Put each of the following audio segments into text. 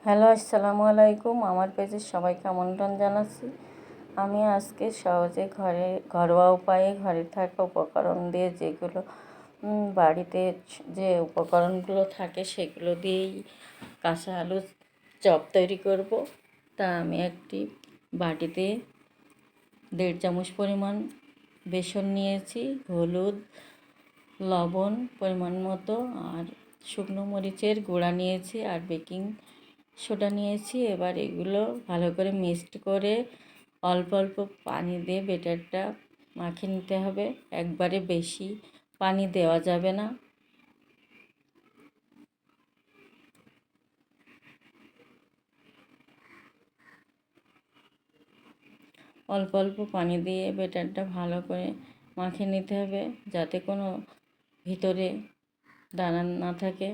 Hello, আসসালামু আলাইকুম। আমার পেজে সবাইকে আমন্ত্রণ জানাচ্ছি। আমি আজকে সহজে ঘরোয়া উপায়ে ঘরে থাকা উপকরণ দিয়ে যেগুলো বাড়িতে যে উপকরণগুলো থাকে সেগুলো দিয়েই কাঁচা আলুর চপ তৈরি করব। তা আমি একটি বাটিতে 1.5 চামচ পরিমাণ বেসন নিয়েছি, হলুদ, লবণ পরিমাণ মতো, আর শুকনো মরিচের গুঁড়া নিয়েছি, আর বেকিং সোডা নিয়েছি। এবার এগুলো ভালো করে মিক্সড করে অল্প অল্প পানি দিয়ে ব্যাটারটা মাখিয়ে নিতে হবে। একবারে বেশি পানি দেওয়া যাবে না। অল্প অল্প পানি দিয়ে ব্যাটারটা ভালো করে মাখিয়ে নিতে হবে, যাতে কোনো ভিতরে দানা না থাকে।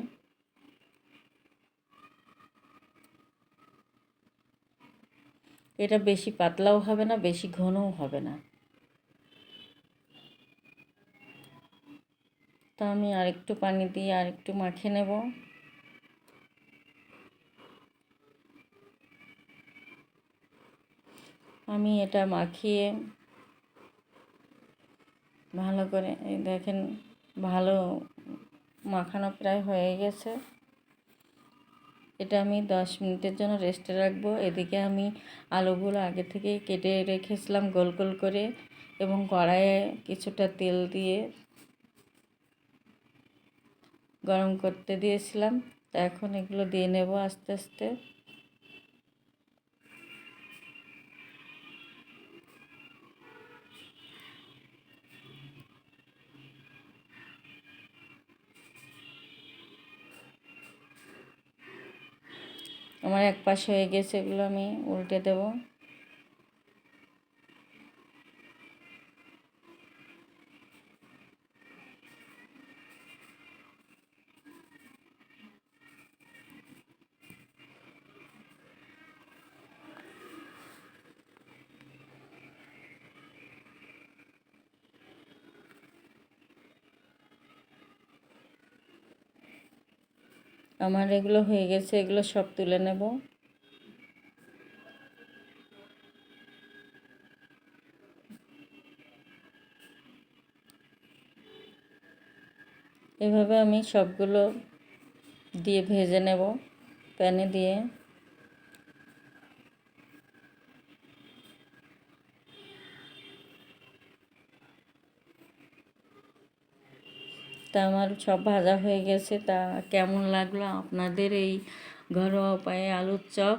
এটা বেশি পাতলাও হবে না, বেশি ঘনও হবে না। তো আমি আরেকটু পানি দিয়ে আরেকটু মাখিয়ে নেব। আমি এটা মাখিয়ে ভালো করে দেখেন, ভালো মাখানো প্রায় হয়ে গেছে। এটা আমি 10 মিনিটের জন্য রেস্টে রাখবো। এদিকে আমি আলুগুলো আগে থেকে কেটে রেখেছিলাম গোল গোল করে, এবং কড়াইয়ে কিছুটা তেল দিয়ে গরম করতে দিয়েছিলাম। তা এখন এগুলো দিয়ে নেব আস্তে আস্তে। আমার এক পাশ হয়ে গেছে, এগুলো আমি উল্টে দেব। আমার এগুলো হয়ে গেছে, এগুলো সব তুলে নেব। এভাবে আমি সবগুলো দিয়ে ভেজে নেব প্যানে দিয়ে। তা আমার সব ভাজা হয়ে গেছে। তা কেমন লাগলো আপনাদের এই ঘরোয়া উপায়ে আলুর চপ?